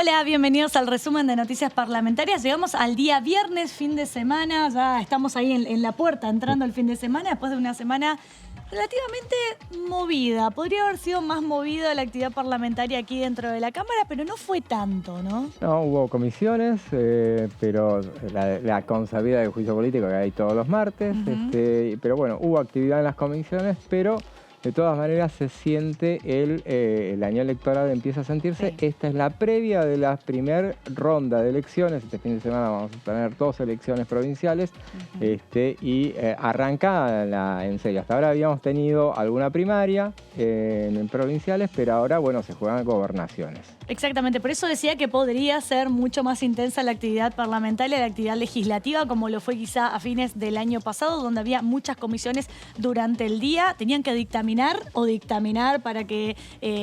Hola, bienvenidos al resumen de noticias parlamentarias. Llegamos al día viernes, fin de semana, ya estamos ahí en la puerta entrando el fin de semana, después de una semana relativamente movida. Podría haber sido más movida la actividad parlamentaria aquí dentro de la Cámara, pero no fue tanto, ¿no? No, hubo comisiones, pero la consabida del juicio político que hay todos los martes, pero bueno, hubo actividad en las comisiones, pero de todas maneras se siente el año electoral empieza a sentirse. Sí. Esta es la previa de la primera ronda de elecciones. Este fin de semana vamos a tener 2 elecciones provinciales y arranca en serio. Hasta ahora habíamos tenido alguna primaria en provinciales, pero ahora, bueno, se juegan gobernaciones. Exactamente, por eso decía que podría ser mucho más intensa la actividad parlamentaria, la actividad legislativa, como lo fue quizá a fines del año pasado, donde había muchas comisiones durante el día. Tenían que dictaminar para que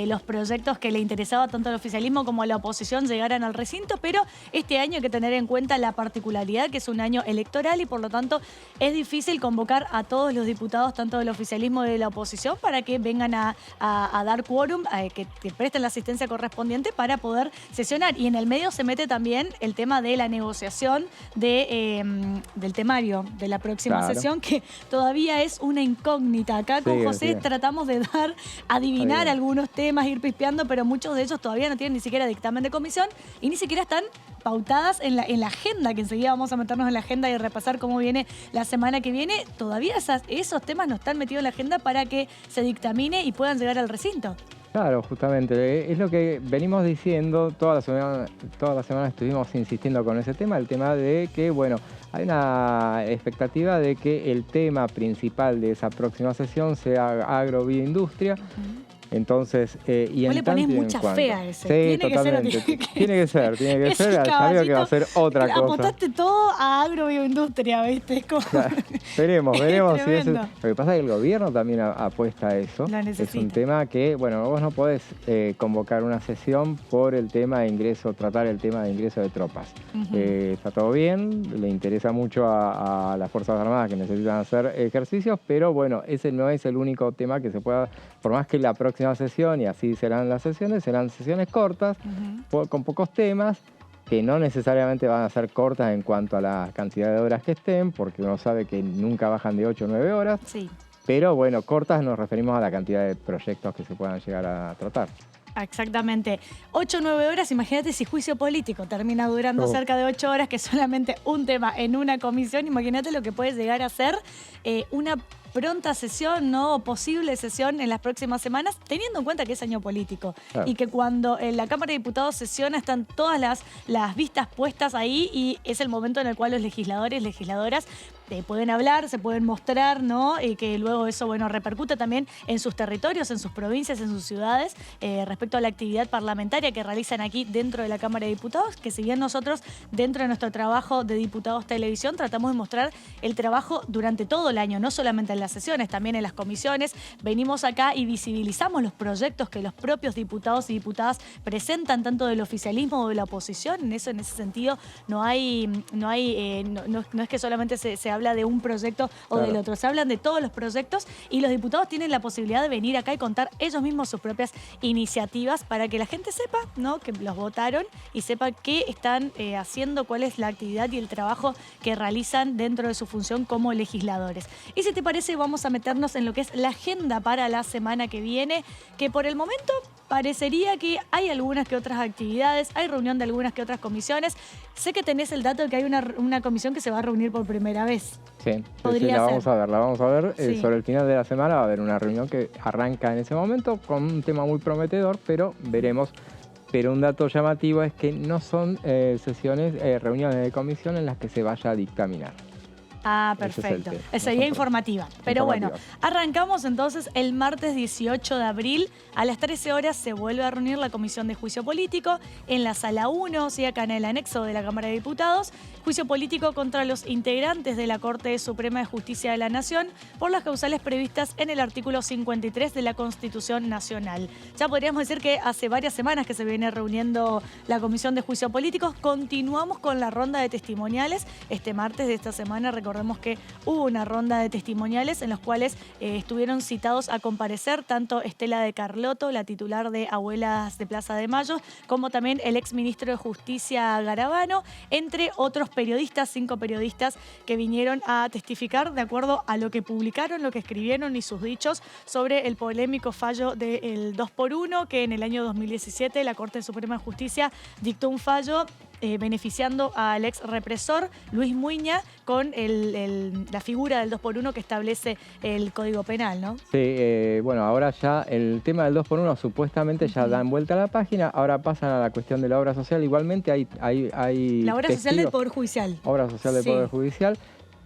los proyectos que le interesaba tanto al oficialismo como a la oposición llegaran al recinto, pero este año hay que tener en cuenta la particularidad que es un año electoral y por lo tanto es difícil convocar a todos los diputados, tanto del oficialismo como de la oposición, para que vengan a dar quórum, que presten la asistencia correspondiente para poder sesionar. Y en el medio se mete también el tema de la negociación del temario de la próxima sesión, que todavía es una incógnita. Acá con José tratamos de adivinar algunos temas, ir pispeando, pero muchos de ellos todavía no tienen ni siquiera dictamen de comisión y ni siquiera están pautadas en la agenda, que enseguida vamos a meternos en la agenda y repasar cómo viene la semana que viene. Todavía esos temas no están metidos en la agenda para que se dictamine y puedan llegar al recinto. Claro, justamente, es lo que venimos diciendo, toda la semana estuvimos insistiendo con ese tema, el tema de que, bueno, hay una expectativa de que el tema principal de esa próxima sesión sea agro-bioindustria. Entonces, y vos le ponés mucha fe a ese. Sí, totalmente. Tiene que ser. Sabía que va a ser otra cosa. Apostaste todo a agro-bioindustria, ¿viste? Claro, veremos si es. Lo que pasa es que el gobierno también apuesta a eso. Es un tema que, bueno, vos no podés convocar una sesión por el tema de tratar el tema de ingreso de tropas. Está todo bien, le interesa mucho a las Fuerzas Armadas que necesitan hacer ejercicios, pero bueno, ese no es el único tema que se pueda, por más que la próxima sesión, y así serán las sesiones, serán sesiones cortas, con pocos temas, que no necesariamente van a ser cortas en cuanto a la cantidad de horas que estén, porque uno sabe que nunca bajan de 8 o 9 horas. Sí. Pero bueno, cortas nos referimos a la cantidad de proyectos que se puedan llegar a tratar. Exactamente. 8 o 9 horas, imagínate si juicio político termina durando cerca de 8 horas, que es solamente un tema en una comisión. Imagínate lo que puede llegar a ser una pronta sesión, ¿no? Posible sesión en las próximas semanas, teniendo en cuenta que es año político. Claro. Y que cuando en la Cámara de Diputados sesiona están todas las vistas puestas ahí y es el momento en el cual los legisladores, legisladoras pueden hablar, se pueden mostrar, ¿no? Y que luego eso, bueno, repercute también en sus territorios, en sus provincias, en sus ciudades, respecto a la actividad parlamentaria que realizan aquí dentro de la Cámara de Diputados, que si bien nosotros dentro de nuestro trabajo de Diputados Televisión tratamos de mostrar el trabajo durante todo el año, no solamente en las sesiones, también en las comisiones, venimos acá y visibilizamos los proyectos que los propios diputados y diputadas presentan, tanto del oficialismo como de la oposición. En ese sentido no es que solamente se habla de un proyecto o del otro, se hablan de todos los proyectos y los diputados tienen la posibilidad de venir acá y contar ellos mismos sus propias iniciativas para que la gente sepa, ¿no?, que los votaron y sepa qué están haciendo, cuál es la actividad y el trabajo que realizan dentro de su función como legisladores. Y si te parece, vamos a meternos en lo que es la agenda para la semana que viene, que por el momento parecería que hay algunas que otras actividades, hay reunión de algunas que otras comisiones. Sé que tenés el dato de que hay una comisión que se va a reunir por primera vez. Sí, la vamos a ver. Sobre el final de la semana va a haber una reunión que arranca en ese momento con un tema muy prometedor, pero veremos. Pero un dato llamativo es que no son reuniones de comisión en las que se vaya a dictaminar. Ah, perfecto. Sería informativa. Pero bueno, arrancamos entonces el martes 18 de abril. A las 13 horas se vuelve a reunir la Comisión de Juicio Político en la Sala 1, ¿sí?, acá en el anexo de la Cámara de Diputados. Juicio político contra los integrantes de la Corte Suprema de Justicia de la Nación por las causales previstas en el artículo 53 de la Constitución Nacional. Ya podríamos decir que hace varias semanas que se viene reuniendo la Comisión de Juicio Político. Continuamos con la ronda de testimoniales. Este martes de esta semana, recordemos Recordemos que hubo una ronda de testimoniales en los cuales estuvieron citados a comparecer tanto Estela de Carlotto, la titular de Abuelas de Plaza de Mayo, como también el exministro de Justicia Garabano, entre otros periodistas, 5 periodistas que vinieron a testificar de acuerdo a lo que publicaron, lo que escribieron y sus dichos sobre el polémico fallo del 2x1, que en el año 2017 la Corte Suprema de Justicia dictó un fallo beneficiando al ex represor Luis Muiña con la figura del 2x1 que establece el Código Penal, ¿no? Sí, bueno, ahora ya el tema del 2x1 supuestamente ya dan vuelta a la página, ahora pasan a la cuestión de la obra social. Igualmente hay la obra social del Poder Judicial. Obra social del Poder Judicial.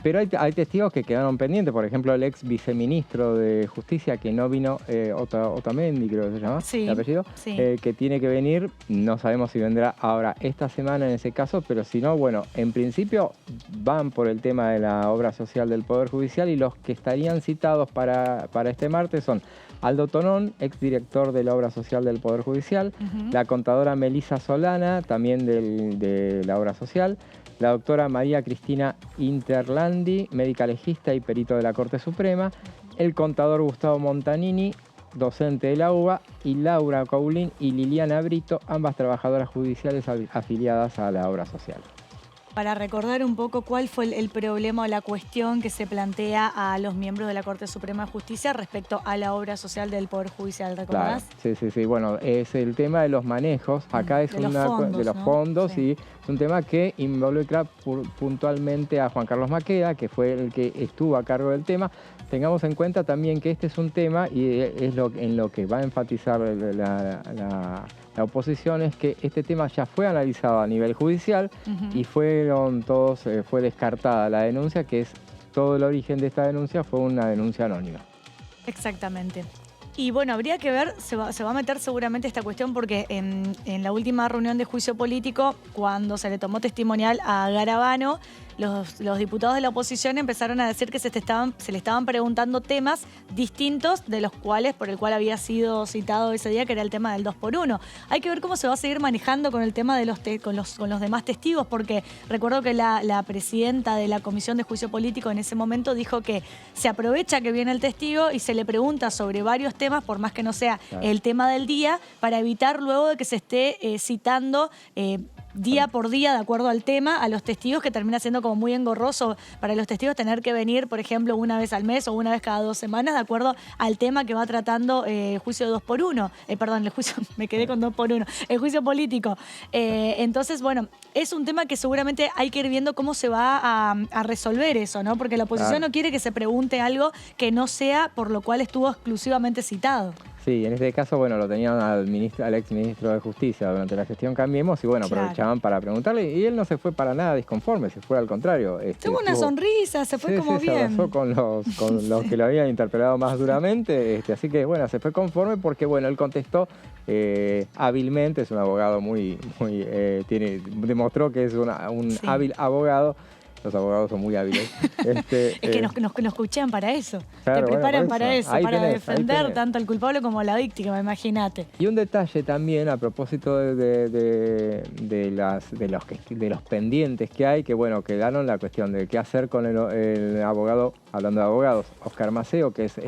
Pero hay testigos que quedaron pendientes, por ejemplo, el ex viceministro de Justicia que no vino, Otamendi creo que se llama, el apellido, que tiene que venir, no sabemos si vendrá ahora esta semana en ese caso, pero si no, bueno, en principio van por el tema de la obra social del Poder Judicial y los que estarían citados para este martes son Aldo Tonón, exdirector de la obra social del Poder Judicial, la contadora Melisa Solana, también de la obra social, la doctora María Cristina Interlandi, médica legista y perito de la Corte Suprema, el contador Gustavo Montanini, docente de la UBA, y Laura Coulin y Liliana Brito, ambas trabajadoras judiciales afiliadas a la obra social. Para recordar un poco cuál fue el problema o la cuestión que se plantea a los miembros de la Corte Suprema de Justicia respecto a la obra social del Poder Judicial, ¿recordás? Claro. Sí. Bueno, es el tema de los manejos. Acá es de los fondos, y es un tema que involucra puntualmente a Juan Carlos Maqueda, que fue el que estuvo a cargo del tema. Tengamos en cuenta también que este es un tema, y es en lo que va a enfatizar la oposición, es que este tema ya fue analizado a nivel judicial y fue descartada la denuncia, que es todo el origen de esta denuncia fue una denuncia anónima. Exactamente. Y bueno, habría que ver, se va a meter seguramente esta cuestión porque en la última reunión de juicio político, cuando se le tomó testimonial a Garabano, los diputados de la oposición empezaron a decir que se le estaban preguntando temas distintos por el cual había sido citado ese día, que era el tema del 2x1. Hay que ver cómo se va a seguir manejando con el tema de con los demás testigos, porque recuerdo que la presidenta de la Comisión de Juicio Político en ese momento dijo que se aprovecha que viene el testigo y se le pregunta sobre varios temas, por más que no sea el tema del día, para evitar luego de que se esté citando día por día, de acuerdo al tema, a los testigos, que termina siendo como muy engorroso para los testigos tener que venir, por ejemplo, una vez al mes o una vez cada 2 semanas, de acuerdo al tema que va tratando el juicio de 2x1. Perdón, el juicio, me quedé con 2x1, el juicio político. Entonces, bueno, es un tema que seguramente hay que ir viendo cómo se va a resolver eso, ¿no? Porque la oposición no quiere que se pregunte algo que no sea por lo cual estuvo exclusivamente citado. Sí, en este caso, bueno, lo tenían al exministro de Justicia durante la gestión Cambiemos y bueno, aprovechaban para preguntarle, y él no se fue para nada disconforme, se fue al contrario. Tuvo una sonrisa, se fue como bien. Se abrazó con los que lo habían interpelado más duramente, así que bueno, se fue conforme porque bueno, él contestó hábilmente, es un abogado demostró que es un hábil abogado. Los abogados son muy hábiles. Es que nos escuchan para eso. Claro, te preparan para eso, para defender tanto al culpable como a la víctima, imagínate. Y un detalle también a propósito de los pendientes que hay, que bueno, quedaron la cuestión de qué hacer con el abogado, hablando de abogados, Oscar Maceo, que es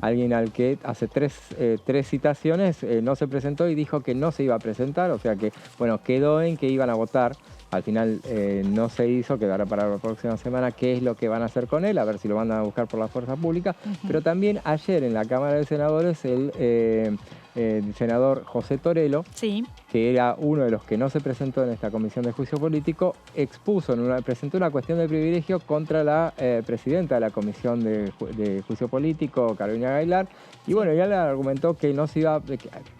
alguien al que hace tres citaciones no se presentó y dijo que no se iba a presentar, o sea que bueno, quedó en que iban a votar. Al final no se hizo, quedará para la próxima semana qué es lo que van a hacer con él, a ver si lo van a buscar por la fuerza pública. Pero también ayer en la Cámara de Senadores el senador José Torello, que era uno de los que no se presentó en esta comisión de juicio político, presentó una cuestión de privilegio contra la presidenta de la comisión de juicio político, Carolina Gaylar, y bueno, ya le argumentó que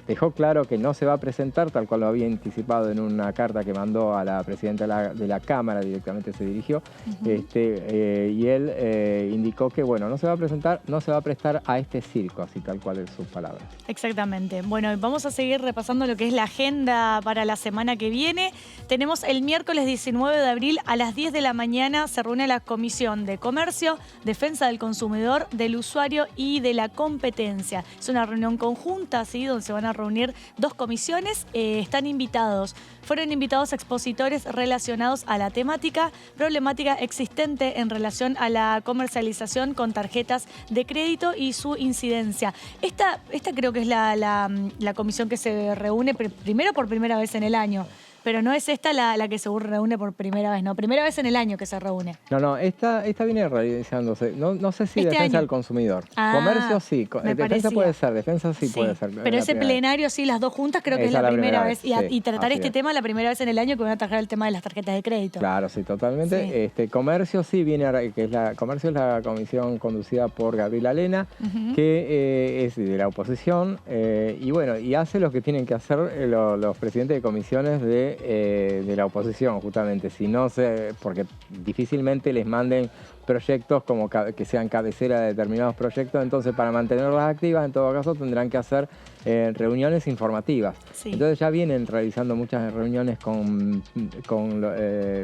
dejó claro que no se va a presentar, tal cual lo había anticipado en una carta que mandó a la presidenta de la Cámara, directamente se dirigió, y él indicó que bueno, no se va a presentar, no se va a prestar a este circo, así tal cual es sus palabras. Exactamente. Totalmente. Bueno, vamos a seguir repasando lo que es la agenda para la semana que viene. Tenemos el miércoles 19 de abril a las 10 de la mañana se reúne la Comisión de Comercio, Defensa del Consumidor, del Usuario y de la Competencia. Es una reunión conjunta, ¿sí?, donde se van a reunir dos comisiones. Fueron invitados expositores relacionados a la temática, problemática existente en relación a la comercialización con tarjetas de crédito y su incidencia. Esta creo que es la comisión que se reúne primero por primera vez en el año. Pero no es esta la que se reúne por primera vez, ¿no? Primera vez en el año que se reúne. No, esta viene realizándose. No sé si defensa del consumidor. Comercio sí, defensa puede ser, defensa sí puede ser. Pero ese plenario sí, las dos juntas creo que es la primera vez. Y tratar este tema la primera vez en el año que van a tratar el tema de las tarjetas de crédito. Claro, sí, totalmente. Sí. Comercio sí viene, Comercio es la comisión conducida por Gabriela Lena, que es de la oposición, y bueno, y hace lo que tienen que hacer los presidentes de comisiones de la oposición, justamente, porque difícilmente les manden proyectos como que sean cabecera de determinados proyectos, entonces para mantenerlas activas, en todo caso, tendrán que hacer reuniones informativas. Sí. Entonces ya vienen realizando muchas reuniones con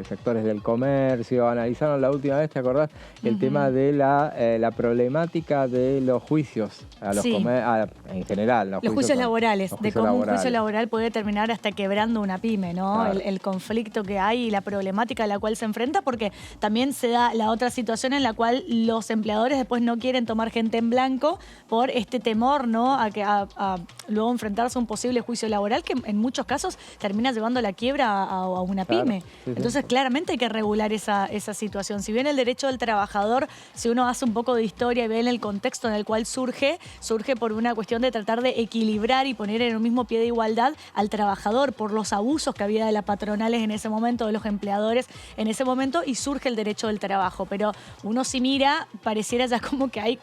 sectores del comercio, analizaron la última vez, ¿te acordás? El tema de la problemática de los juicios, en general. Los juicios laborales, de cómo un juicio laboral puede terminar hasta quebrando una pyme, ¿no? Claro. El conflicto que hay y la problemática a la cual se enfrenta, porque también se da la otra situación en la cual los empleadores después no quieren tomar gente en blanco por este temor, ¿no?, a luego enfrentarse a un posible juicio laboral que en muchos casos termina llevando a la quiebra a una pyme. Sí, entonces, claramente hay que regular esa situación. Si bien el derecho del trabajador, si uno hace un poco de historia y ve en el contexto en el cual surge por una cuestión de tratar de equilibrar y poner en un mismo pie de igualdad al trabajador por los abusos que había de las patronales en ese momento, de los empleadores en ese momento, y surge el derecho del trabajo. Pero uno si mira, pareciera ya como que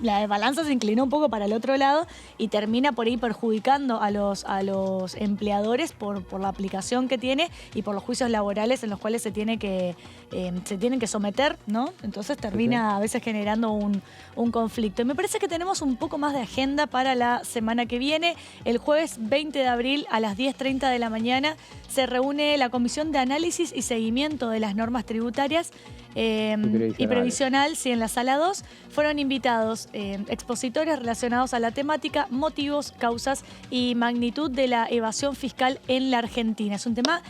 la balanza se inclinó un poco para el otro lado y termina por ahí perjudicando a los empleadores por la aplicación que tiene y por los juicios laborales en los cuales se tienen que someter, ¿no? Entonces termina a veces generando un conflicto. Y me parece que tenemos un poco más de agenda para la semana que viene. El jueves 20 de abril a las 10:30 de la mañana se reúne la Comisión de Análisis y Seguimiento de las Normas Tributarias y Previsional, sí, en la Sala 2. Fueron invitados expositores relacionados a la temática, motivos, causas y magnitud de la evasión fiscal en la Argentina. Es un tema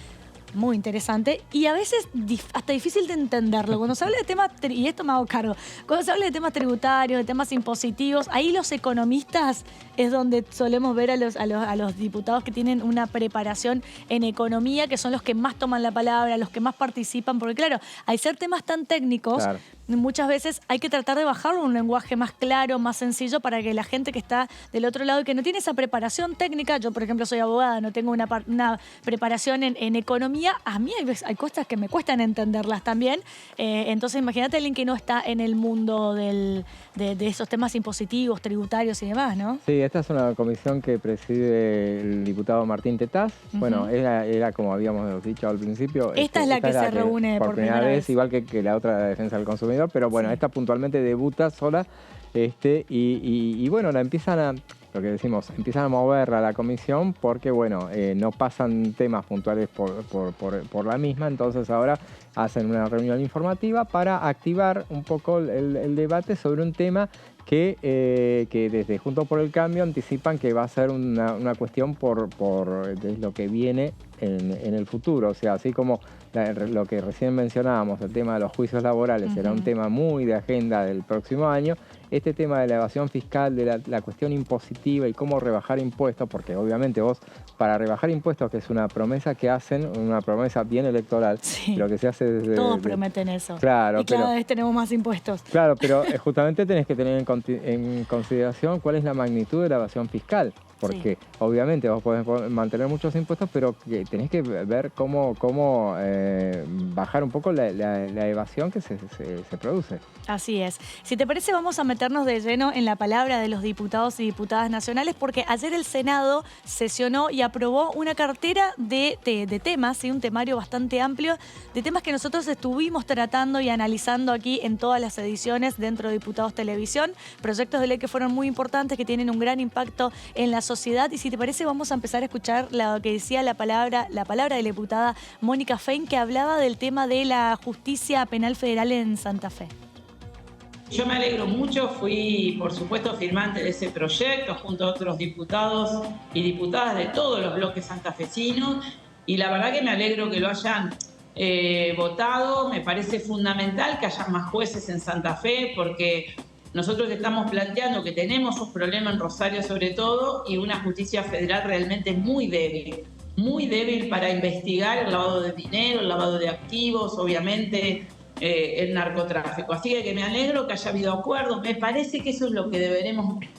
muy interesante y a veces hasta difícil de entenderlo. Cuando se habla de temas, y esto me hago cargo, cuando se habla de temas tributarios, de temas impositivos, ahí los economistas es donde solemos ver a los diputados que tienen una preparación en economía, que son los que más toman la palabra, los que más participan, porque claro, al ser temas tan técnicos, claro, muchas veces hay que tratar de bajarlo a un lenguaje más claro, más sencillo, para que la gente que está del otro lado y que no tiene esa preparación técnica, yo por ejemplo soy abogada, no tengo una preparación en economía, a mí hay cosas que me cuestan entenderlas también, entonces imagínate a alguien que no está en el mundo de esos temas impositivos, tributarios y demás, ¿no? Sí, esta es una comisión que preside el diputado Martín Tetaz. Bueno, era como habíamos dicho al principio. Esta es la que se reúne por primera vez. Igual que la otra, la defensa del consumidor, pero bueno, esta puntualmente debuta sola, y bueno, lo que decimos, empiezan a mover a la comisión porque, bueno, no pasan temas puntuales por la misma, entonces ahora hacen una reunión informativa para activar un poco el debate sobre un tema que desde Juntos por el Cambio anticipan que va a ser una cuestión de lo que viene en el futuro. O sea, así como lo que recién mencionábamos, el tema de los juicios laborales, será un tema muy de agenda del próximo año. Este tema de la evasión fiscal, de la cuestión impositiva y cómo rebajar impuestos, porque obviamente vos, para rebajar impuestos, que es una promesa que hacen, una promesa bien electoral, lo que se hace desde... Todos prometen eso. Claro, y cada vez tenemos más impuestos. Claro, pero justamente tenés que tener en consideración cuál es la magnitud de la evasión fiscal. Porque obviamente vos podés mantener muchos impuestos, pero tenés que ver cómo bajar un poco la evasión que se produce. Así es. Si te parece, vamos a meternos de lleno en la palabra de los diputados y diputadas nacionales, porque ayer el Senado sesionó y aprobó una cartera de temas, ¿sí? Un temario bastante amplio de temas que nosotros estuvimos tratando y analizando aquí en todas las ediciones dentro de Diputados Televisión, proyectos de ley que fueron muy importantes, que tienen un gran impacto en la sociedad. Y si te parece, vamos a empezar a escuchar lo que decía la palabra de la diputada Mónica Fein, que hablaba del tema de la justicia penal federal en Santa Fe. Yo me alegro mucho, fui por supuesto firmante de ese proyecto junto a otros diputados y diputadas de todos los bloques santafesinos, y la verdad que me alegro que lo hayan votado. Me parece fundamental que haya más jueces en Santa Fe, porque nosotros estamos planteando que tenemos un problema en Rosario sobre todo, y una justicia federal realmente muy débil para investigar el lavado de dinero, el lavado de activos, obviamente el narcotráfico. Así que me alegro que haya habido acuerdos. Me parece que eso es lo que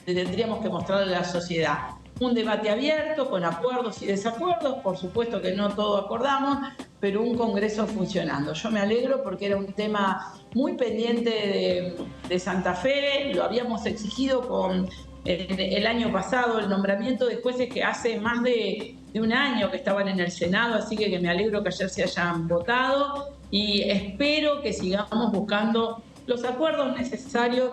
tendríamos que mostrarle a la sociedad. Un debate abierto, con acuerdos y desacuerdos. Por supuesto que no todo acordamos, pero un Congreso funcionando. Yo me alegro porque era un tema muy pendiente de Santa Fe. Lo habíamos exigido con el año pasado, el nombramiento de jueces que hace más de un año que estaban en el Senado, así que me alegro que ayer se hayan votado, y espero que sigamos buscando los acuerdos necesarios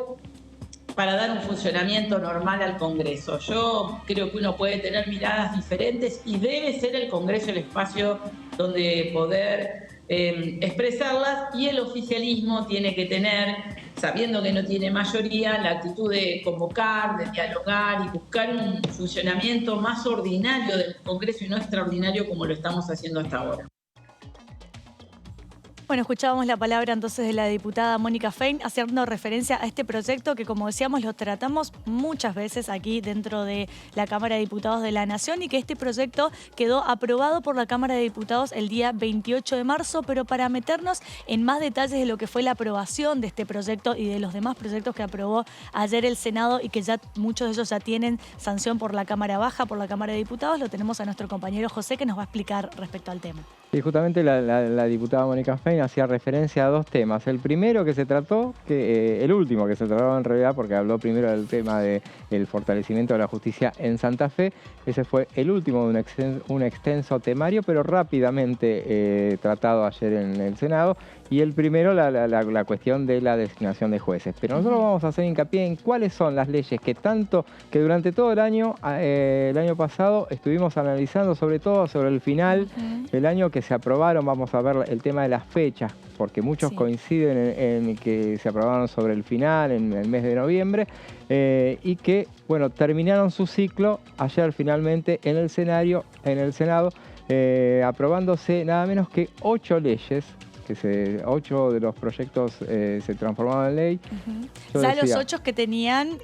para dar un funcionamiento normal al Congreso. Yo creo que uno puede tener miradas diferentes y debe ser el Congreso el espacio donde poder expresarlas, y el oficialismo tiene que tener, sabiendo que no tiene mayoría, la actitud de convocar, de dialogar y buscar un funcionamiento más ordinario del Congreso y no extraordinario como lo estamos haciendo hasta ahora. Bueno, escuchábamos la palabra entonces de la diputada Mónica Fein haciendo referencia a este proyecto que, como decíamos, lo tratamos muchas veces aquí dentro de la Cámara de Diputados de la Nación, y que este proyecto quedó aprobado por la Cámara de Diputados el día 28 de marzo, pero para meternos en más detalles de lo que fue la aprobación de este proyecto y de los demás proyectos que aprobó ayer el Senado y que ya muchos de ellos ya tienen sanción por la Cámara Baja, por la Cámara de Diputados, lo tenemos a nuestro compañero José, que nos va a explicar respecto al tema. Y justamente la diputada Mónica Fein hacía referencia a dos temas. El primero que se trató, el último que se trató en realidad, porque habló primero del tema del fortalecimiento de la justicia en Santa Fe. Ese fue el último de un extenso temario, pero rápidamente tratado ayer en el Senado. Y el primero, la cuestión de la designación de jueces. Pero nosotros vamos a hacer hincapié en cuáles son las leyes que durante todo el año pasado estuvimos analizando, sobre todo sobre el final del año, que se aprobaron. Vamos a ver el tema de las fechas, porque muchos coinciden en que se aprobaron sobre el final, en el mes de noviembre, y que, bueno, terminaron su ciclo ayer finalmente en el Senado, aprobándose nada menos que 8 leyes. 8 de los proyectos se transformaron en ley. Ya los 8 que tenían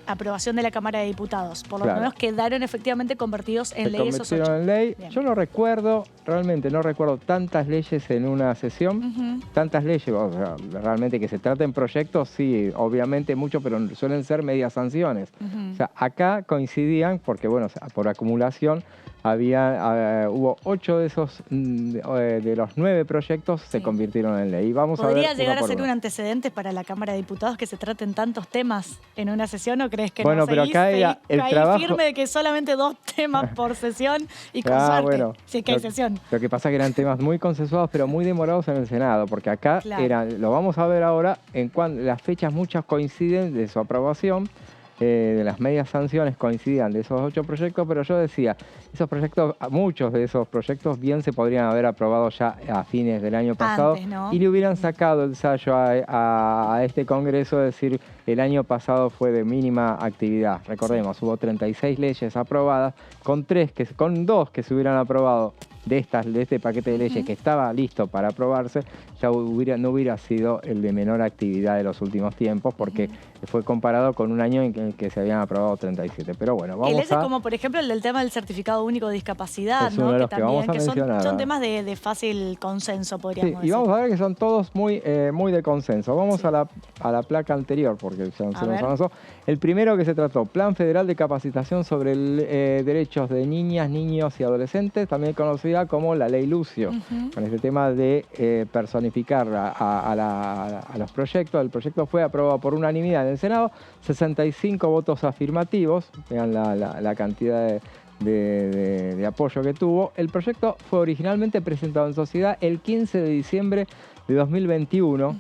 aprobación de la Cámara de Diputados, por lo menos quedaron efectivamente convertidos en ley esos 8. En ley. Yo no recuerdo, realmente no recuerdo tantas leyes en una sesión, tantas leyes, o sea, realmente que se traten proyectos, sí, obviamente mucho, pero suelen ser medias sanciones. O sea, acá coincidían, porque bueno, por acumulación, hubo 8 de esos, de los 9 proyectos se convirtieron en ley. ¿Podría llegar a ser un antecedente para la Cámara de Diputados que se traten tantos temas en una sesión, o crees que bueno, no? Pero acá era el trabajo firme de que solamente 2 temas por sesión y con suerte, bueno, si es que hay sesión. Lo que pasa es que eran temas muy consensuados, pero muy demorados en el Senado, porque acá lo vamos a ver ahora, las fechas muchas coinciden de su aprobación. De las medias sanciones coincidían de esos 8 proyectos, pero yo decía, muchos de esos proyectos bien se podrían haber aprobado ya a fines del año pasado, ¿no? Y le hubieran sacado el sallo a este Congreso, es decir, el año pasado fue de mínima actividad. Recordemos, hubo 36 leyes aprobadas, con 2 que se hubieran aprobado de este paquete de leyes que estaba listo para aprobarse, ya no hubiera sido el de menor actividad de los últimos tiempos, porque fue comparado con un año en que se habían aprobado 37. Pero bueno, vamos a... como por ejemplo el del tema del certificado único de discapacidad, es uno de los que vamos a mencionar. Son temas de fácil consenso, podríamos decir. Y vamos a ver que son todos muy de consenso. Vamos a la placa anterior, porque se nos avanzó. El primero que se trató, Plan Federal de Capacitación sobre Derechos de Niñas, Niños y Adolescentes, también conocida como la Ley Lucio, con este tema de personificar a los proyectos. El proyecto fue aprobado por unanimidad en el Senado, 65 votos afirmativos, vean la cantidad de apoyo que tuvo. El proyecto fue originalmente presentado en sociedad el 15 de diciembre de 2021.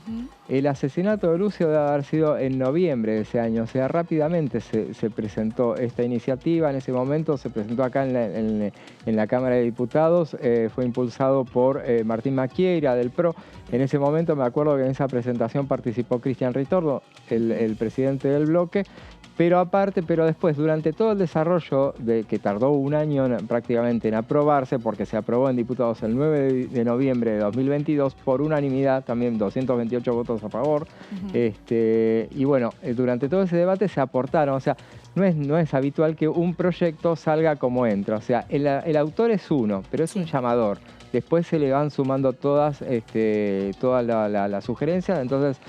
El asesinato de Lucio debe haber sido en noviembre de ese año, o sea, rápidamente se presentó esta iniciativa. En ese momento se presentó acá en la Cámara de Diputados, fue impulsado por Martín Maquieira del PRO. En ese momento me acuerdo que en esa presentación participó Cristian Ritordo, el presidente del bloque. Pero después, durante todo el desarrollo, que tardó un año prácticamente en aprobarse, porque se aprobó en diputados el 9 de noviembre de 2022 por unanimidad, también 228 votos a favor. Y bueno, durante todo ese debate se aportaron, o sea, no es habitual que un proyecto salga como entra. O sea, el autor es uno, pero es un llamador. Después se le van sumando todas las sugerencias. Entonces,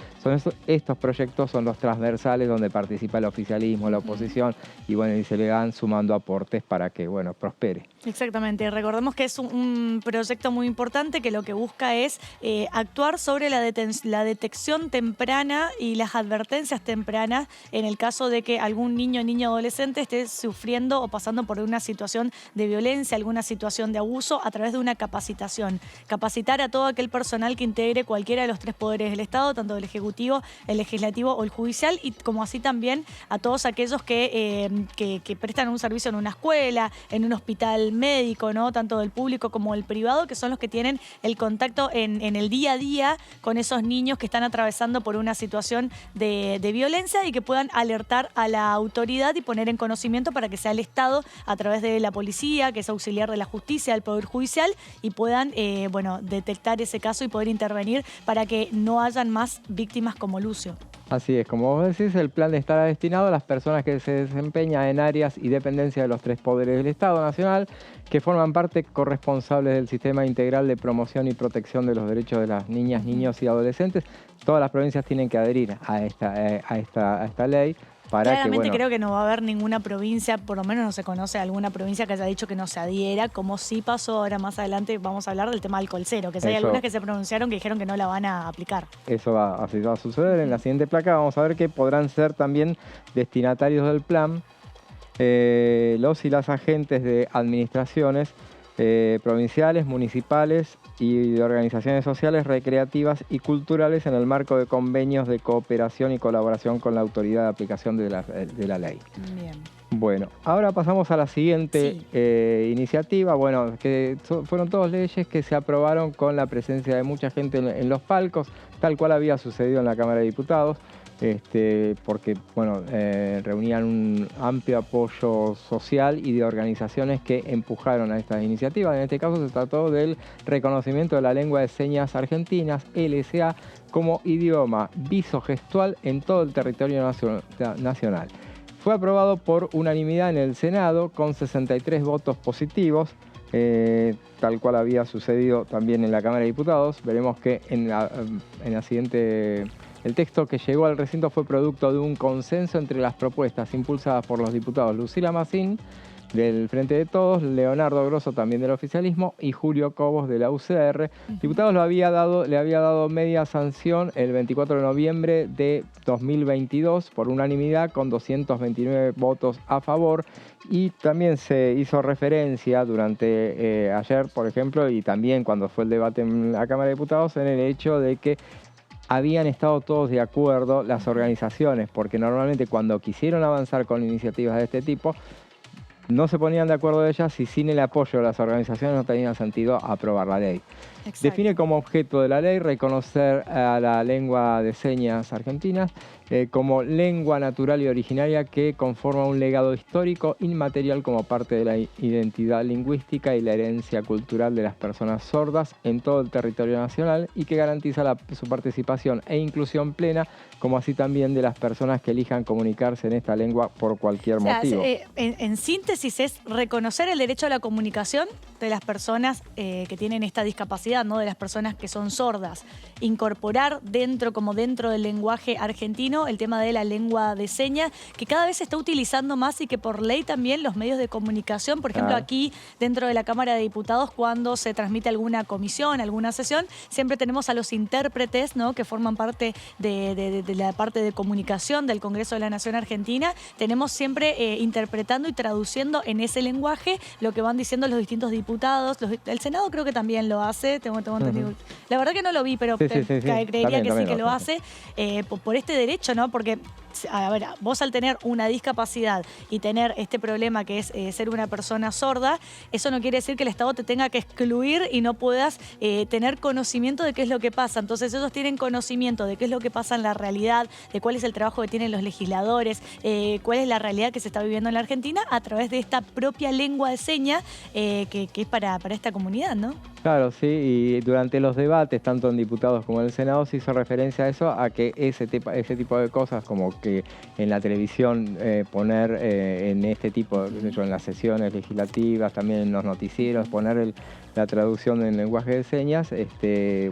estos proyectos son los transversales donde participa el oficialismo, la oposición, y bueno, y se le van sumando aportes para que, bueno, prospere. Exactamente. Recordemos que es un proyecto muy importante que lo que busca es actuar sobre la detección temprana y las advertencias tempranas en el caso de que algún niño o adolescente esté sufriendo o pasando por una situación de violencia, alguna situación de abuso, a través de una capacitación. Capacitar a todo aquel personal que integre cualquiera de los tres poderes del Estado, tanto el Ejecutivo, el Legislativo o el Judicial, y como así también a todos aquellos que prestan un servicio en una escuela, en un hospital médico, ¿no? Tanto del público como del privado, que son los que tienen el contacto en el día a día con esos niños que están atravesando por una situación de violencia, y que puedan alertar a la autoridad y poner en conocimiento para que sea el Estado, a través de la policía, que es auxiliar de la justicia, del Poder Judicial, y puedan detectar ese caso y poder intervenir para que no hayan más víctimas como Lucio. Así es, como vos decís, el plan estará destinado a las personas que se desempeñan en áreas y dependencias de los tres poderes del Estado Nacional, que forman parte corresponsables del Sistema Integral de Promoción y Protección de los Derechos de las Niñas, Niños y Adolescentes. Todas las provincias tienen que adherir a esta ley. Claramente creo que no va a haber ninguna provincia, por lo menos no se conoce alguna provincia que haya dicho que no se adhiera, como sí pasó ahora más adelante. Vamos a hablar del tema del colcero, que hay algunas que se pronunciaron que dijeron que no la van a aplicar. Eso así va a suceder. En la siguiente placa vamos a ver que podrán ser también destinatarios del plan los y las agentes de administraciones provinciales, municipales y de organizaciones sociales, recreativas y culturales en el marco de convenios de cooperación y colaboración con la autoridad de aplicación de la ley. Bien. Bueno, ahora pasamos a la siguiente iniciativa. Bueno, que fueron todas leyes que se aprobaron con la presencia de mucha gente en los palcos, tal cual había sucedido en la Cámara de Diputados. Porque reunían un amplio apoyo social y de organizaciones que empujaron a estas iniciativas. En este caso se trató del reconocimiento de la lengua de señas argentinas, LSA, como idioma visogestual en todo el territorio nacional. Fue aprobado por unanimidad en el Senado con 63 votos positivos, tal cual había sucedido también en la Cámara de Diputados. Veremos que en la siguiente... El texto que llegó al recinto fue producto de un consenso entre las propuestas impulsadas por los diputados Lucila Massín, del Frente de Todos, Leonardo Grosso, también del oficialismo, y Julio Cobos, de la UCR. Diputados le había dado media sanción el 24 de noviembre de 2022 por unanimidad, con 229 votos a favor. Y también se hizo referencia durante ayer, por ejemplo, y también cuando fue el debate en la Cámara de Diputados, en el hecho de que habían estado todos de acuerdo las organizaciones, porque normalmente cuando quisieron avanzar con iniciativas de este tipo, no se ponían de acuerdo ellas y sin el apoyo de las organizaciones no tenía sentido aprobar la ley. Exacto. Define como objeto de la ley reconocer a la lengua de señas argentinas como lengua natural y originaria que conforma un legado histórico inmaterial como parte de la identidad lingüística y la herencia cultural de las personas sordas en todo el territorio nacional y que garantiza su participación e inclusión plena, como así también de las personas que elijan comunicarse en esta lengua por cualquier motivo. En síntesis es reconocer el derecho a la comunicación de las personas que tienen esta discapacidad, ¿no? De las personas que son sordas. Incorporar dentro del lenguaje argentino el tema de la lengua de señas, que cada vez se está utilizando más y que por ley también los medios de comunicación, por ejemplo aquí dentro de la Cámara de Diputados, cuando se transmite alguna comisión, alguna sesión, siempre tenemos a los intérpretes, ¿no? Que forman parte de la parte de comunicación del Congreso de la Nación Argentina. Tenemos siempre interpretando y traduciendo en ese lenguaje lo que van diciendo los distintos diputados. El Senado creo que también lo hace, tengo entendido. La verdad que no lo vi, pero creería que sí que lo hace por este derecho, ¿no? Porque, a ver, vos al tener una discapacidad y tener este problema que es ser una persona sorda, eso no quiere decir que el Estado te tenga que excluir y no puedas tener conocimiento de qué es lo que pasa. Entonces ellos tienen conocimiento de qué es lo que pasa en la realidad, de cuál es el trabajo que tienen los legisladores, cuál es la realidad que se está viviendo en la Argentina a través de esta propia lengua de señas que es para esta comunidad, ¿no? Claro, sí, y durante los debates, tanto en diputados como en el Senado, se hizo referencia a eso, a que ese tipo de cosas, como que en la televisión poner en este tipo, en las sesiones legislativas, también en los noticieros, poner la traducción en lenguaje de señas,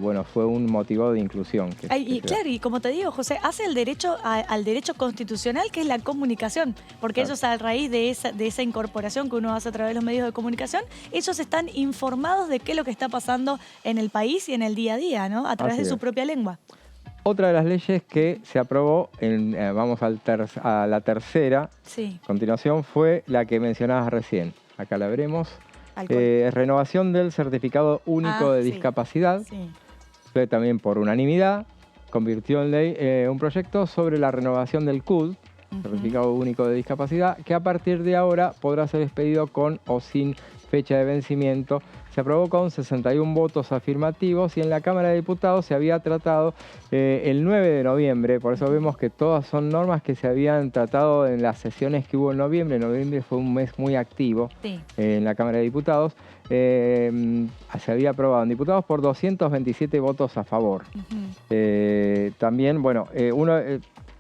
bueno, fue un motivo de inclusión. Claro, y como te digo, José, hace el derecho al derecho constitucional, que es la comunicación, porque ellos a raíz de esa incorporación que uno hace a través de los medios de comunicación, ellos están informados de qué es lo que está pasando en el país y en el día a día, ¿no? A través de su propia lengua. Otra de las leyes que se aprobó, vamos a la tercera, a continuación, fue la que mencionabas recién. Acá la veremos. Renovación del certificado único de discapacidad. Fue también por unanimidad, convirtió en ley un proyecto sobre la renovación del CUD, certificado único de discapacidad, que a partir de ahora podrá ser expedido con o sin fecha de vencimiento. Se aprobó con 61 votos afirmativos y en la Cámara de Diputados se había tratado el 9 de noviembre. Por eso vemos que todas son normas que se habían tratado en las sesiones que hubo en noviembre. Noviembre fue un mes muy activo en la Cámara de Diputados. Se había aprobado en diputados por 227 votos a favor. También, bueno,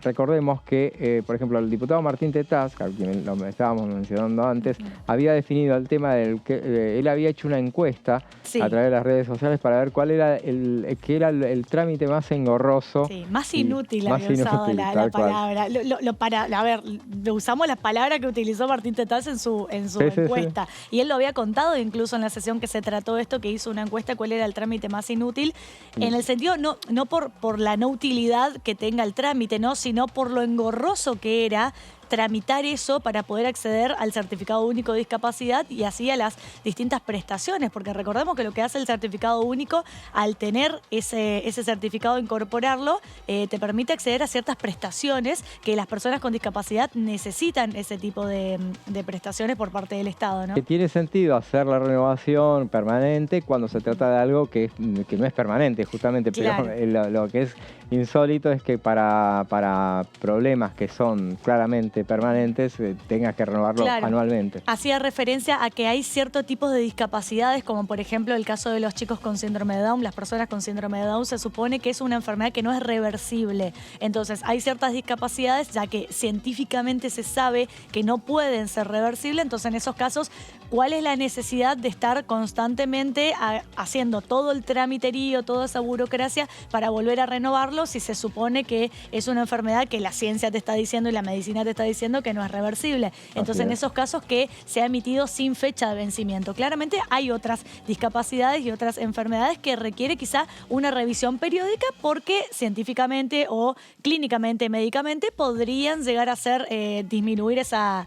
recordemos que, por ejemplo, el diputado Martín Tetaz, a quien lo estábamos mencionando antes, había definido el tema del que él había hecho una encuesta a través de las redes sociales para ver cuál era el trámite más engorroso. Más inútil había usado la palabra. A ver, usamos la palabra que utilizó Martín Tetaz en su encuesta. Y él lo había contado incluso en la sesión que se trató esto, que hizo una encuesta, cuál era el trámite más inútil, en el sentido, no por la no utilidad que tenga el trámite, sino por lo engorroso que era tramitar eso para poder acceder al certificado único de discapacidad y así a las distintas prestaciones, porque recordemos que lo que hace el certificado único, al tener ese certificado, incorporarlo, te permite acceder a ciertas prestaciones que las personas con discapacidad necesitan, ese tipo de prestaciones por parte del Estado, ¿no? Que tiene sentido hacer la renovación permanente cuando se trata de algo que no es permanente, justamente, pero lo que es insólito es que para problemas que son claramente permanentes tengas que renovarlo anualmente. Hacía referencia a que hay ciertos tipos de discapacidades, como por ejemplo el caso de los chicos con síndrome de Down. Las personas con síndrome de Down se supone que es una enfermedad que no es reversible. Entonces hay ciertas discapacidades ya que científicamente se sabe que no pueden ser reversibles. Entonces en esos casos, ¿cuál es la necesidad de estar constantemente haciendo todo el tramiterío, toda esa burocracia para volver a renovarlo si se supone que es una enfermedad que la ciencia te está diciendo y la medicina te está diciendo que no es reversible? Entonces en esos casos que se ha emitido sin fecha de vencimiento. Claramente hay otras discapacidades y otras enfermedades que requiere quizá una revisión periódica porque científicamente o clínicamente, médicamente podrían llegar a ser disminuir esa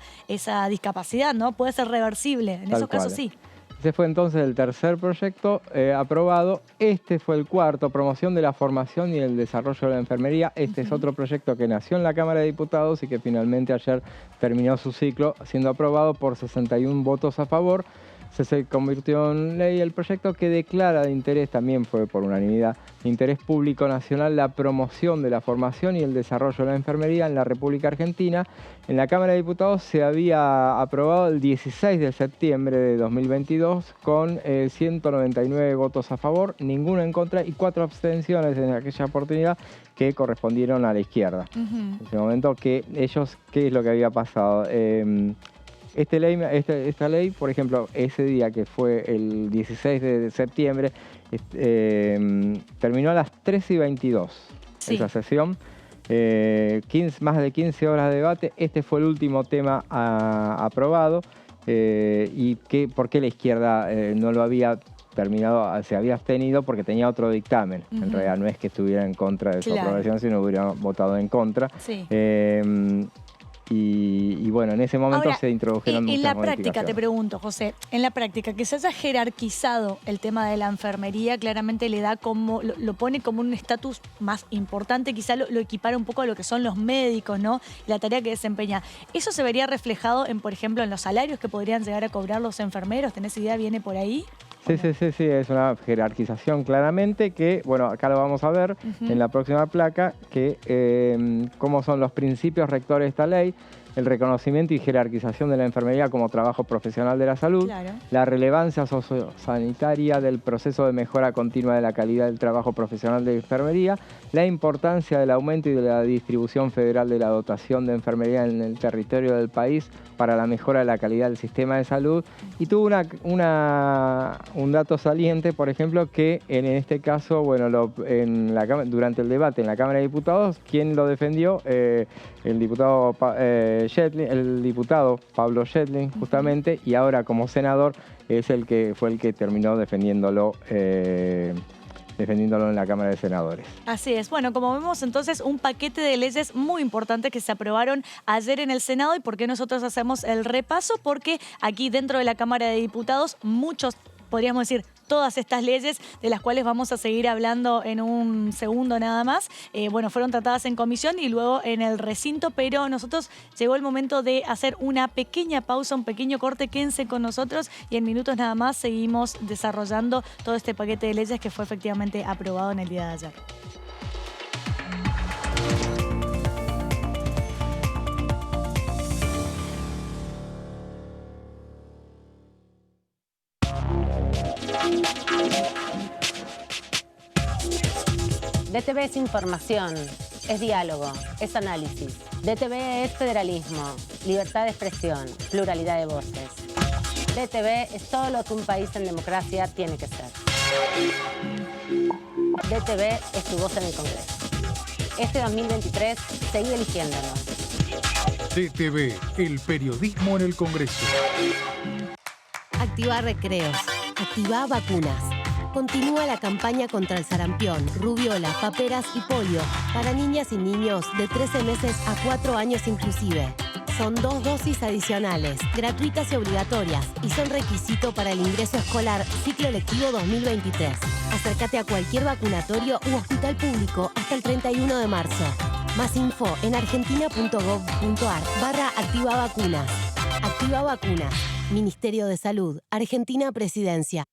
discapacidad, ¿no? Puede ser reversible, en esos casos sí. Ese fue entonces el tercer proyecto aprobado. Este fue el cuarto, promoción de la formación y el desarrollo de la enfermería. Este es otro proyecto que nació en la Cámara de Diputados y que finalmente ayer terminó su ciclo, siendo aprobado por 61 votos a favor. se convirtió en ley el proyecto que declara de interés, también fue por unanimidad, de interés público nacional la promoción de la formación y el desarrollo de la enfermería en la República Argentina. En la Cámara de Diputados se había aprobado el 16 de septiembre de 2022 con 199 votos a favor, ninguno en contra y 4 abstenciones en aquella oportunidad que correspondieron a la izquierda. En ese momento, ¿qué es lo que había pasado? Esta ley, por ejemplo, ese día que fue el 16 de septiembre, terminó a las 13:22 esa sesión. Más de 15 horas de debate. Este fue el último tema aprobado. ¿Por qué la izquierda no lo había terminado? Se había abstenido porque tenía otro dictamen. En realidad no es que estuviera en contra de su aprobación, sino hubiera votado en contra. Sí. Y bueno, en ese momento se introdujeron muchas modificaciones. En la práctica, te pregunto, José, en la práctica, que se haya jerarquizado el tema de la enfermería, claramente le da como, lo pone como un estatus más importante, quizá lo equipara un poco a lo que son los médicos, ¿no? La tarea que desempeña. ¿Eso se vería reflejado en, por ejemplo, en los salarios que podrían llegar a cobrar los enfermeros? ¿Tenés idea? ¿Viene por ahí? Sí, es una jerarquización claramente que, bueno, acá lo vamos a ver en la próxima placa, que cómo son los principios rectores de esta ley, el reconocimiento y jerarquización de la enfermería como trabajo profesional de la salud, la relevancia sociosanitaria del proceso de mejora continua de la calidad del trabajo profesional de enfermería, la importancia del aumento y de la distribución federal de la dotación de enfermería en el territorio del país para la mejora de la calidad del sistema de salud. Y tuvo un dato saliente, por ejemplo, que en este caso, bueno, durante el debate en la Cámara de Diputados, ¿quién lo defendió? El diputado Pablo Yedlin, justamente, y ahora como senador fue el que terminó defendiéndolo en la Cámara de Senadores. Así es. Bueno, como vemos entonces un paquete de leyes muy importantes que se aprobaron ayer en el Senado. ¿Y por qué nosotros hacemos el repaso? Porque aquí dentro de la Cámara de Diputados podríamos decir, todas estas leyes de las cuales vamos a seguir hablando en un segundo nada más, fueron tratadas en comisión y luego en el recinto, pero nosotros llegó el momento de hacer una pequeña pausa, un pequeño corte. Quédense con nosotros y en minutos nada más seguimos desarrollando todo este paquete de leyes que fue efectivamente aprobado en el día de ayer. DTV es información, es diálogo, es análisis. DTV es federalismo, libertad de expresión, pluralidad de voces. DTV es todo lo que un país en democracia tiene que ser. DTV es tu voz en el Congreso. Este 2023, seguí eligiéndonos. DTV, el periodismo en el Congreso. Activa recreos, activa vacunas. Continúa la campaña contra el sarampión, rubiola, paperas y polio para niñas y niños de 13 meses a 4 años inclusive. Son 2 dosis adicionales, gratuitas y obligatorias, y son requisito para el ingreso escolar ciclo lectivo 2023. Acércate a cualquier vacunatorio u hospital público hasta el 31 de marzo. Más info en argentina.gov.ar/activa vacunas. Activa vacunas. Ministerio de Salud. Argentina Presidencia.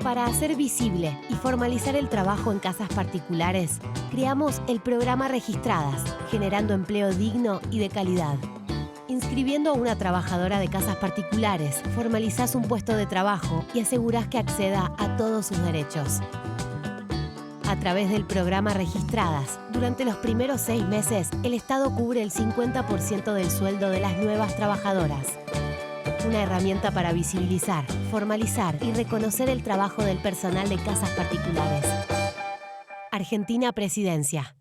Para hacer visible y formalizar el trabajo en casas particulares, creamos el programa Registradas, generando empleo digno y de calidad. Inscribiendo a una trabajadora de casas particulares, formalizás un puesto de trabajo y asegurás que acceda a todos sus derechos. A través del programa Registradas, durante los primeros 6 meses, el Estado cubre el 50% del sueldo de las nuevas trabajadoras. Una herramienta para visibilizar, formalizar y reconocer el trabajo del personal de casas particulares. Argentina Presidencia.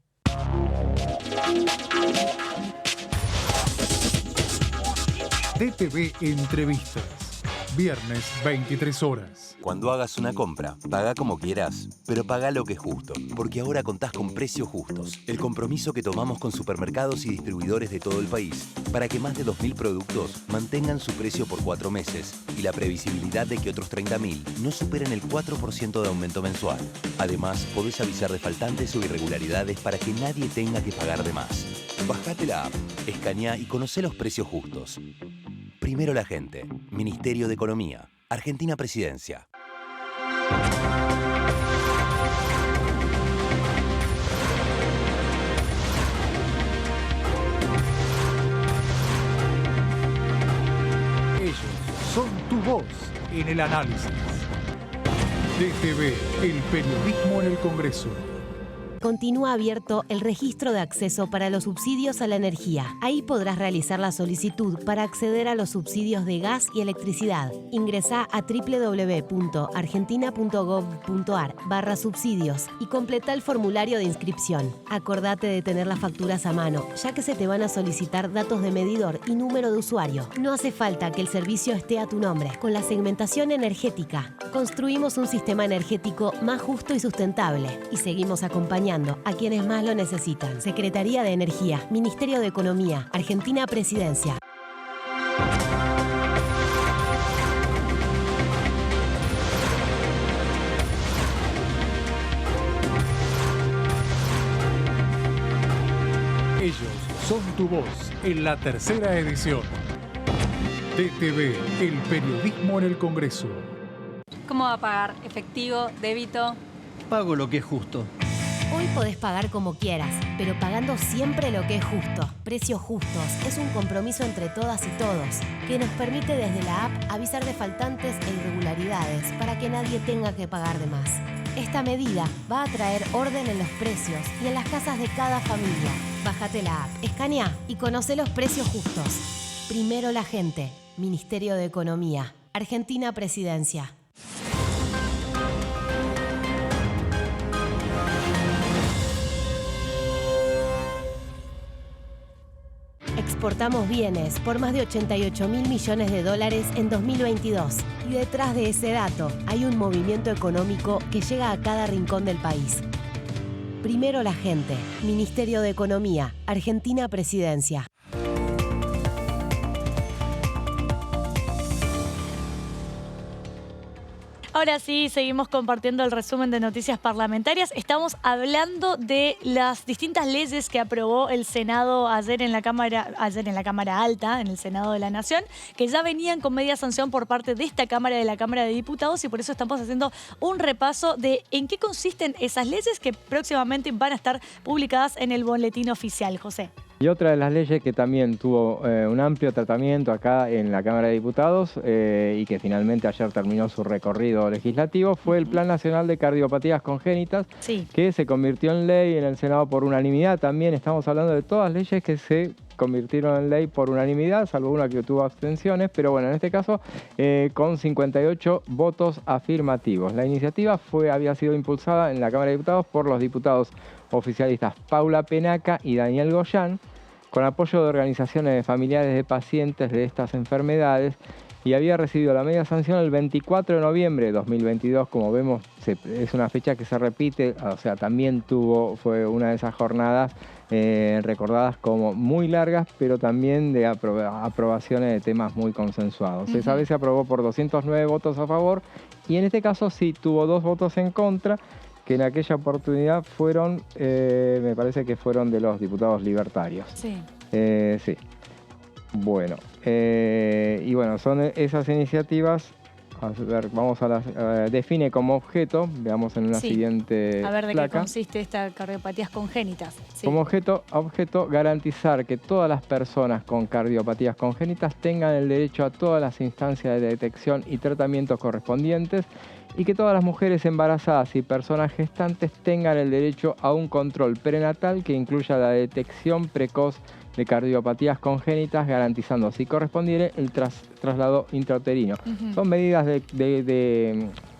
DTV Entrevistas. Viernes 23 horas. Cuando hagas una compra, paga como quieras, pero paga lo que es justo, porque ahora contás con Precios Justos, el compromiso que tomamos con supermercados y distribuidores de todo el país, para que más de 2.000 productos mantengan su precio por 4 meses y la previsibilidad de que otros 30.000 no superen el 4% de aumento mensual. Además, podés avisar de faltantes o irregularidades para que nadie tenga que pagar de más. Bajate la app, escaneá y conocé los precios justos. Primero la gente. Ministerio de Economía. Argentina Presidencia. Ellos son tu voz en el análisis. DTV, el periodismo en el Congreso. Continúa abierto el registro de acceso para los subsidios a la energía. Ahí podrás realizar la solicitud para acceder a los subsidios de gas y electricidad. Ingresá a www.argentina.gov.ar/subsidios y completa el formulario de inscripción. Acordate de tener las facturas a mano, ya que se te van a solicitar datos de medidor y número de usuario. No hace falta que el servicio esté a tu nombre. Con la segmentación energética, construimos un sistema energético más justo y sustentable y seguimos acompañando a quienes más lo necesitan. Secretaría de Energía, Ministerio de Economía, Argentina Presidencia. Ellos son tu voz en la tercera edición. DTV, el periodismo en el Congreso. ¿Cómo va a pagar? ¿Efectivo? ¿Débito? Pago lo que es justo. Hoy podés pagar como quieras, pero pagando siempre lo que es justo. Precios Justos es un compromiso entre todas y todos que nos permite desde la app avisar de faltantes e irregularidades para que nadie tenga que pagar de más. Esta medida va a traer orden en los precios y en las casas de cada familia. Bájate la app, escanea y conoce los precios justos. Primero la gente. Ministerio de Economía. Argentina Presidencia. Exportamos bienes por más de 88.000 millones de dólares en 2022. Y detrás de ese dato hay un movimiento económico que llega a cada rincón del país. Primero la gente. Ministerio de Economía. Argentina Presidencia. Ahora sí, seguimos compartiendo el resumen de noticias parlamentarias. Estamos hablando de las distintas leyes que aprobó el Senado ayer en la Cámara Alta, en el Senado de la Nación, que ya venían con media sanción por parte de esta Cámara, de la Cámara de Diputados, y por eso estamos haciendo un repaso de en qué consisten esas leyes que próximamente van a estar publicadas en el boletín oficial. José. Y otra de las leyes que también tuvo un amplio tratamiento acá en la Cámara de Diputados y que finalmente ayer terminó su recorrido legislativo fue el Plan Nacional de Cardiopatías Congénitas, que se convirtió en ley en el Senado por unanimidad. También estamos hablando de todas leyes que se convirtieron en ley por unanimidad, salvo una que tuvo abstenciones, pero bueno, en este caso con 58 votos afirmativos. La iniciativa había sido impulsada en la Cámara de Diputados por los diputados oficialistas Paula Penaca y Daniel Goyán, con apoyo de organizaciones de familiares de pacientes de estas enfermedades, y había recibido la media sanción el 24 de noviembre de 2022. Como vemos, es una fecha que se repite, o sea, también fue una de esas jornadas recordadas como muy largas, pero también de aprobaciones de temas muy consensuados. Esa vez se aprobó por 209 votos a favor, y en este caso sí tuvo 2 votos en contra, que en aquella oportunidad fueron, me parece que fueron de los diputados libertarios. Sí. Sí. Bueno, y bueno, son esas iniciativas. A ver, vamos a las... define como objeto, veamos en una siguiente A ver de placa. qué consiste esta cardiopatías congénitas. Sí. Como objeto, garantizar que todas las personas con cardiopatías congénitas tengan el derecho a todas las instancias de detección y tratamientos correspondientes, y que todas las mujeres embarazadas y personas gestantes tengan el derecho a un control prenatal que incluya la detección precoz de cardiopatías congénitas, garantizando, si correspondiere, el traslado intrauterino. Son medidas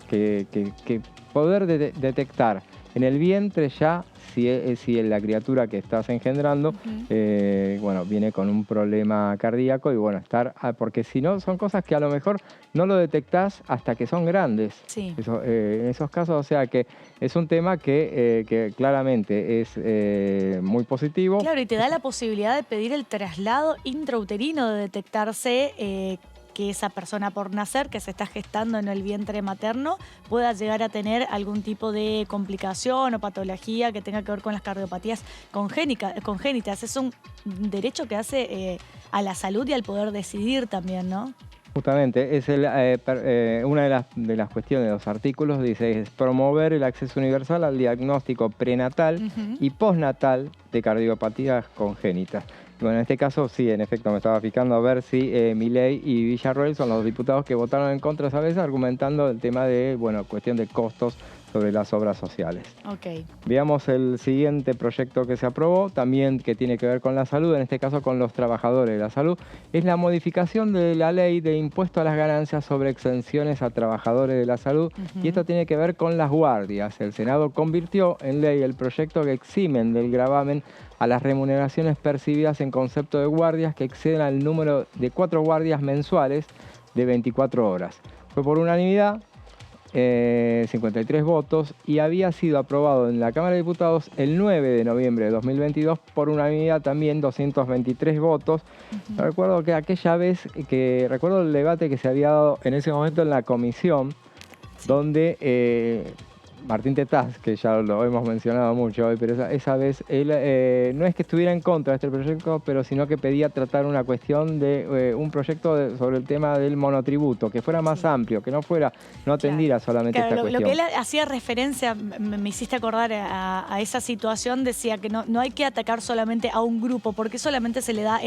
que poder detectar en el vientre ya si la criatura que estás engendrando bueno, viene con un problema cardíaco y bueno, porque si no, son cosas que a lo mejor no lo detectás hasta que son grandes. Sí. En esos casos, o sea que es un tema que claramente es muy positivo. Claro, y te da la posibilidad de pedir el traslado intrauterino, de detectarse que esa persona por nacer, que se está gestando en el vientre materno, pueda llegar a tener algún tipo de complicación o patología que tenga que ver con las cardiopatías congénitas. Es un derecho que hace a la salud y al poder decidir también, ¿no? Justamente, es una de las cuestiones de los artículos, dice, es promover el acceso universal al diagnóstico prenatal y postnatal de cardiopatías congénitas. Bueno, en este caso sí, en efecto, me estaba fijando a ver si Milei y Villarroel son los diputados que votaron en contra esa vez, argumentando el tema de, bueno, cuestión de costos sobre las obras sociales. Okay. Veamos el siguiente proyecto que se aprobó, también que tiene que ver con la salud, en este caso con los trabajadores de la salud, es la modificación de la ley de impuesto a las ganancias sobre exenciones a trabajadores de la salud, y esto tiene que ver con las guardias. El Senado convirtió en ley el proyecto que eximen del gravamen a las remuneraciones percibidas en concepto de guardias que exceden al número de 4 guardias mensuales de 24 horas. Fue por unanimidad, 53 votos, y había sido aprobado en la Cámara de Diputados el 9 de noviembre de 2022 por unanimidad también, 223 votos. Recuerdo que aquella vez, recuerdo el debate que se había dado en ese momento en la comisión, donde Martín Tetaz, que ya lo hemos mencionado mucho hoy, pero esa vez él no es que estuviera en contra de este proyecto, pero sino que pedía tratar una cuestión de un proyecto sobre el tema del monotributo, que fuera más amplio, que no atendiera solamente esta cuestión. Lo que él hacía referencia, me hiciste acordar a esa situación, decía que no hay que atacar solamente a un grupo, porque solamente se le da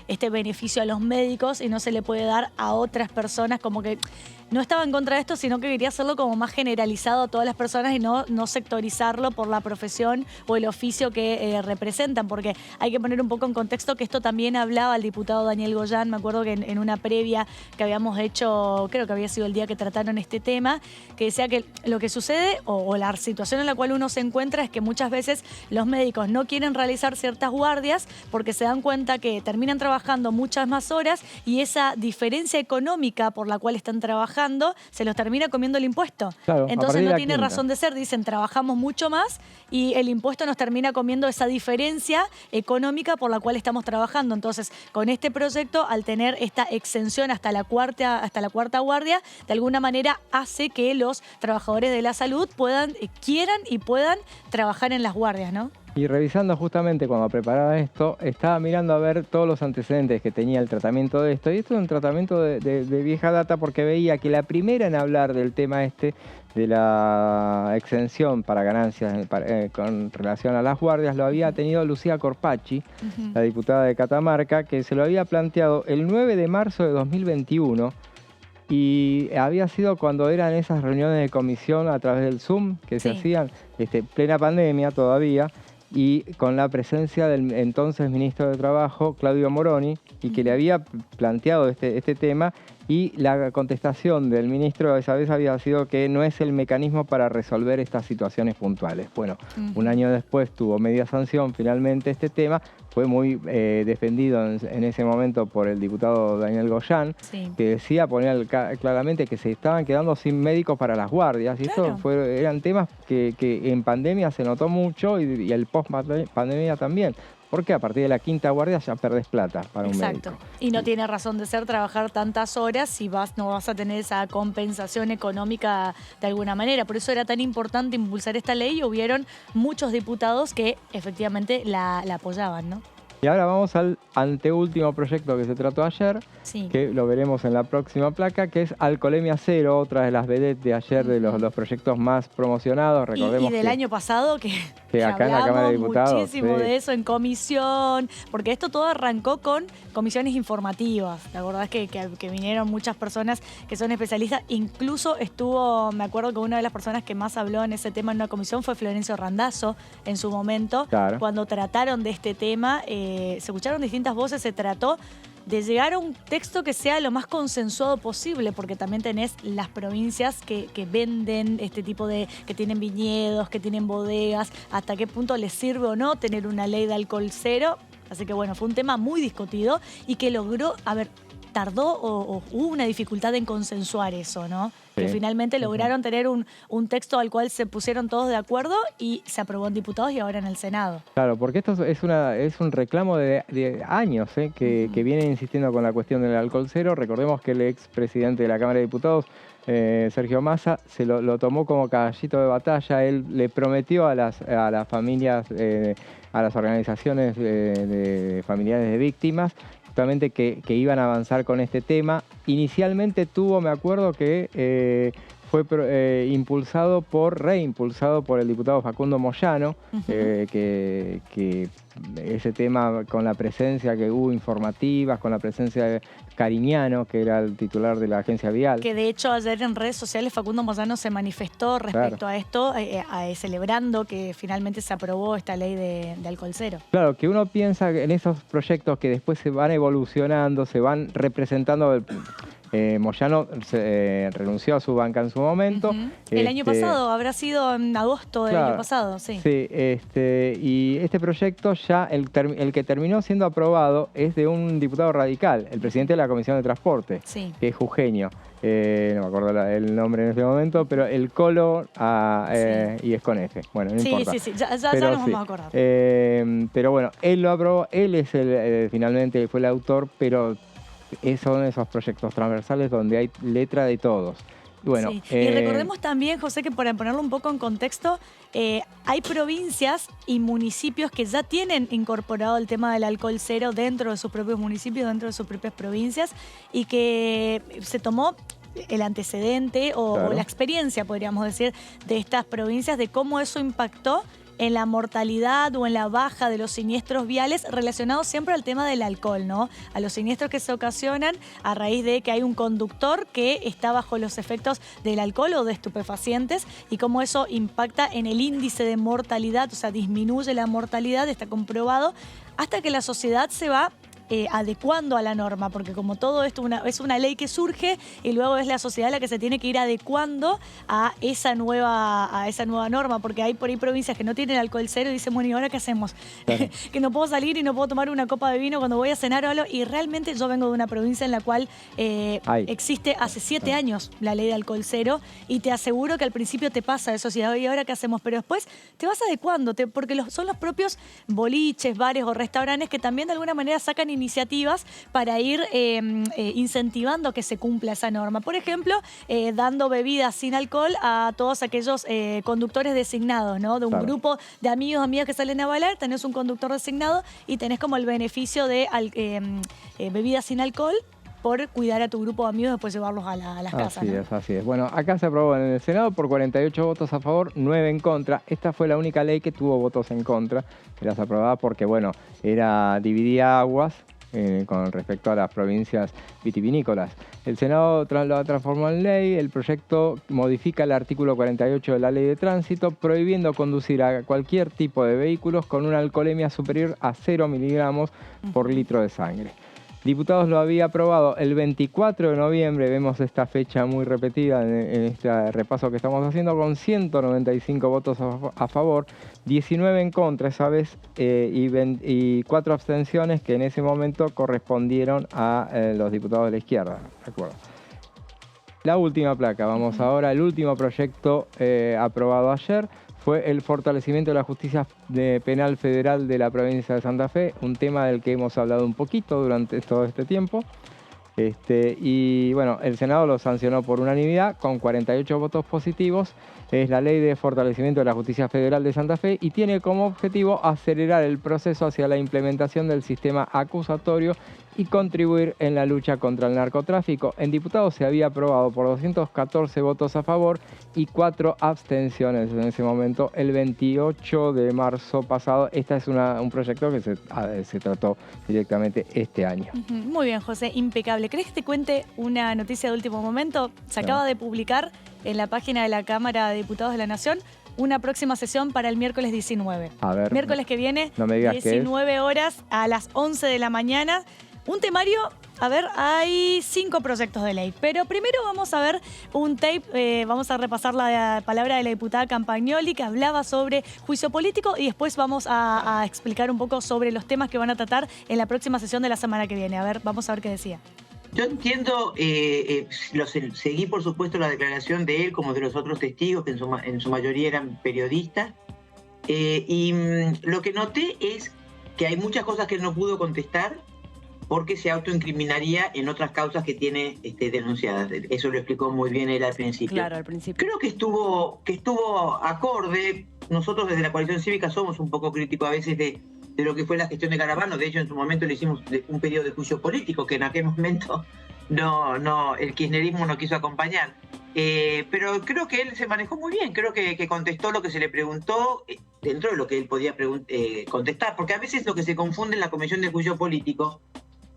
este beneficio a los médicos y no se le puede dar a otras personas, como que no estaba en contra de esto, sino que quería hacerlo como más generalizado a todas las personas y no sectorizarlo por la profesión o el oficio que representan, porque hay que poner un poco en contexto que esto también hablaba el diputado Daniel Goyán. Me acuerdo que en una previa que habíamos hecho, creo que había sido el día que trataron este tema, que decía que lo que sucede o la situación en la cual uno se encuentra es que muchas veces los médicos no quieren realizar ciertas guardias porque se dan cuenta que terminan trabajando muchas más horas y esa diferencia económica por la cual están trabajando se los termina comiendo el impuesto. Claro, entonces no tiene razón de ser. Dicen, trabajamos mucho más y el impuesto nos termina comiendo esa diferencia económica por la cual estamos trabajando. Entonces, con este proyecto, al tener esta exención hasta la cuarta guardia, de alguna manera hace que los trabajadores de la salud quieran y puedan trabajar en las guardias, ¿no? Y revisando justamente cuando preparaba esto, estaba mirando a ver todos los antecedentes que tenía el tratamiento de esto. Y esto es un tratamiento de vieja data, porque veía que la primera en hablar del tema de la exención para ganancias con relación a las guardias lo había tenido Lucía Corpacci, la diputada de Catamarca, que se lo había planteado el 9 de marzo de 2021. Y había sido cuando eran esas reuniones de comisión a través del Zoom que se hacían, plena pandemia todavía, y con la presencia del entonces ministro de Trabajo, Claudio Moroni, y que le había planteado este tema, y la contestación del ministro esa vez había sido que no es el mecanismo para resolver estas situaciones puntuales. Bueno, un año después tuvo media sanción finalmente este tema, fue muy defendido en ese momento por el diputado Daniel Goyán, que decía, poner claramente que se estaban quedando sin médicos para las guardias, y esto eran temas que en pandemia se notó mucho y el post-pandemia también. Porque a partir de la quinta guardia ya perdés plata para un médico. Y no tiene razón de ser trabajar tantas horas si no vas a tener esa compensación económica de alguna manera. Por eso era tan importante impulsar esta ley y hubieron muchos diputados que efectivamente la apoyaban, ¿no? Y ahora vamos al anteúltimo proyecto que se trató ayer, que lo veremos en la próxima placa, que es Alcoholemia Cero, otra de las vedettes de ayer, de los proyectos más promocionados. Recordemos y del año pasado que acá en la Cámara de Diputados muchísimo de eso en comisión, porque esto todo arrancó con comisiones informativas. La verdad es que vinieron muchas personas que son especialistas. Incluso me acuerdo que una de las personas que más habló en ese tema en una comisión fue Florencio Randazzo en su momento, cuando trataron de este tema. Se escucharon distintas voces, se trató de llegar a un texto que sea lo más consensuado posible, porque también tenés las provincias que venden este tipo que tienen viñedos, que tienen bodegas, hasta qué punto les sirve o no tener una ley de alcohol cero. Así que bueno, fue un tema muy discutido y que logró, tardó o hubo una dificultad en consensuar eso, ¿no? Sí. Que finalmente lograron tener un texto al cual se pusieron todos de acuerdo y se aprobó en diputados y ahora en el Senado. Claro, porque esto es un reclamo de años que viene insistiendo con la cuestión del alcohol cero. Recordemos que el expresidente de la Cámara de Diputados, Sergio Massa, se lo tomó como caballito de batalla. Él le prometió a las familias, a las organizaciones de familiares de víctimas, justamente que iban a avanzar con este tema. Inicialmente me acuerdo que fue reimpulsado por el diputado Facundo Moyano, que ese tema con la presencia que hubo informativas, con la presencia de Cariñano, que era el titular de la agencia vial. Que de hecho ayer en redes sociales Facundo Moyano se manifestó respecto a esto, celebrando que finalmente se aprobó esta ley de alcohol cero. Claro, que uno piensa en esos proyectos que después se van evolucionando, se van representando. Moyano renunció a su banca en su momento. El año pasado, habrá sido en agosto del año pasado, sí. Sí, y este proyecto ya, el que terminó siendo aprobado es de un diputado radical, el presidente de la Comisión de Transporte, que es jujeño. No me acuerdo el nombre en este momento, pero el Colo y es con F. Bueno, no importa. Sí, ya nos vamos a acordar. Pero bueno, él lo aprobó, él es finalmente fue el autor, pero son esos proyectos transversales donde hay letra de todos. Bueno, y recordemos también, José, que para ponerlo un poco en contexto, hay provincias y municipios que ya tienen incorporado el tema del alcohol cero dentro de sus propios municipios, dentro de sus propias provincias, y que se tomó el antecedente o la experiencia, podríamos decir, de estas provincias, de cómo eso impactó en la mortalidad o en la baja de los siniestros viales relacionados siempre al tema del alcohol, ¿no? A los siniestros que se ocasionan a raíz de que hay un conductor que está bajo los efectos del alcohol o de estupefacientes y cómo eso impacta en el índice de mortalidad, o sea, disminuye la mortalidad, está comprobado, hasta que la sociedad se va adecuando a la norma, porque como todo esto es una ley que surge y luego es la sociedad la que se tiene que ir adecuando a esa nueva norma, porque hay por ahí provincias que no tienen alcohol cero y dicen, bueno, ¿y ahora qué hacemos? Claro. Que no puedo salir y no puedo tomar una copa de vino cuando voy a cenar o algo, y realmente yo vengo de una provincia en la cual existe hace 7 años la ley de alcohol cero, y te aseguro que al principio te pasa eso, ¿y ahora qué hacemos? Pero después te vas adecuando, porque son los propios boliches, bares o restaurantes que también de alguna manera sacan iniciativas para ir incentivando que se cumpla esa norma. Por ejemplo, dando bebidas sin alcohol a todos aquellos conductores designados, ¿no? De un grupo de amigos, amigas que salen a bailar, tenés un conductor designado y tenés como el beneficio de bebidas sin alcohol por cuidar a tu grupo de amigos y después llevarlos a las casas. Así es. Bueno, acá se aprobó en el Senado por 48 votos a favor, 9 en contra. Esta fue la única ley que tuvo votos en contra, que las aprobaba porque, bueno, dividía aguas con respecto a las provincias vitivinícolas. El Senado lo transformó en ley. El proyecto modifica el artículo 48 de la Ley de Tránsito, prohibiendo conducir a cualquier tipo de vehículos con una alcoholemia superior a 0 miligramos por litro de sangre. Diputados lo había aprobado el 24 de noviembre, vemos esta fecha muy repetida en este repaso que estamos haciendo, con 195 votos a favor, 19 en contra esa vez y 4 abstenciones que en ese momento correspondieron a los diputados de la izquierda, recuerdo. La última placa, vamos ahora, el último proyecto aprobado ayer, fue el fortalecimiento de la justicia penal federal de la provincia de Santa Fe, un tema del que hemos hablado un poquito durante todo este tiempo. Y bueno, el Senado lo sancionó por unanimidad con 48 votos positivos. Es la Ley de Fortalecimiento de la Justicia Federal de Santa Fe y tiene como objetivo acelerar el proceso hacia la implementación del sistema acusatorio y contribuir en la lucha contra el narcotráfico. En diputados se había aprobado por 214 votos a favor y 4 abstenciones en ese momento, el 28 de marzo pasado. Este es un proyecto que se trató directamente este año. Muy bien, José, impecable. ¿Crees que te cuente una noticia de último momento? Se acaba de publicar en la página de la Cámara de Diputados de la Nación una próxima sesión para el miércoles 19. A ver, miércoles que viene, no me digas 19 horas a las 11 de la mañana. Un temario, a ver, hay 5 proyectos de ley, pero primero vamos a ver un tape, vamos a repasar la palabra de la diputada Campagnoli que hablaba sobre juicio político y después vamos a explicar un poco sobre los temas que van a tratar en la próxima sesión de la semana que viene. A ver, vamos a ver qué decía. Yo entiendo, seguí por supuesto la declaración de él como de los otros testigos, que en su mayoría eran periodistas, y lo que noté es que hay muchas cosas que no pudo contestar porque se autoincriminaría en otras causas que tiene denunciadas. Eso lo explicó muy bien él al principio. Claro, al principio. Creo que estuvo acorde. Nosotros desde la Coalición Cívica somos un poco críticos a veces de lo que fue la gestión de Garabano. De hecho, en su momento le hicimos un pedido de juicio político que en aquel momento el kirchnerismo no quiso acompañar. Pero creo que él se manejó muy bien. Creo que contestó lo que se le preguntó dentro de lo que él podía contestar. Porque a veces lo que se confunde en la Comisión de Juicio Político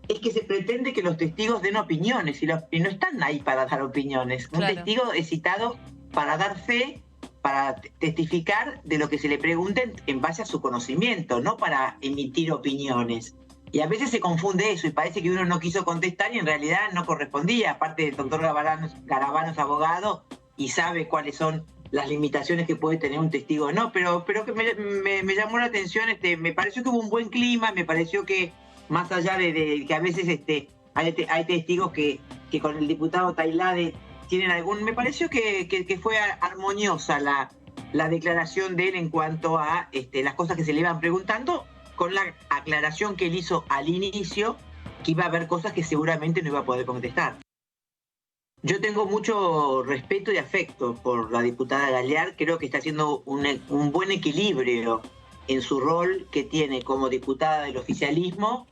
es que se pretende que los testigos den opiniones y no están ahí para dar opiniones. Claro. Un testigo es citado para dar fe, para testificar de lo que se le pregunten en base a su conocimiento, no para emitir opiniones. Y a veces se confunde eso y parece que uno no quiso contestar y en realidad no correspondía. Aparte, el doctor Garabano es abogado y sabe cuáles son las limitaciones que puede tener un testigo. No, pero que me llamó la atención, me pareció que hubo un buen clima, me pareció que más allá de que a veces hay testigos que con el diputado Tailade tienen algún... Me pareció que fue armoniosa la declaración de él en cuanto a las cosas que se le iban preguntando, con la aclaración que él hizo al inicio, que iba a haber cosas que seguramente no iba a poder contestar. Yo tengo mucho respeto y afecto por la diputada Galear. Creo que está haciendo un buen equilibrio en su rol que tiene como diputada del oficialismo,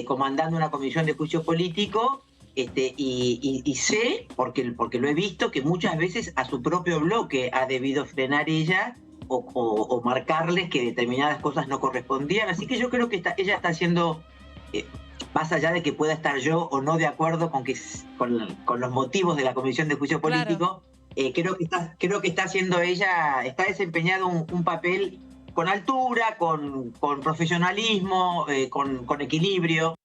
comandando una comisión de juicio político, y sé, porque lo he visto, que muchas veces a su propio bloque ha debido frenar ella o marcarles que determinadas cosas no correspondían. Así que yo creo que ella está haciendo, más allá de que pueda estar yo o no de acuerdo con los motivos de la comisión de juicio político, claro. Creo que está haciendo ella, está desempeñando un papel con altura, con profesionalismo, con equilibrio.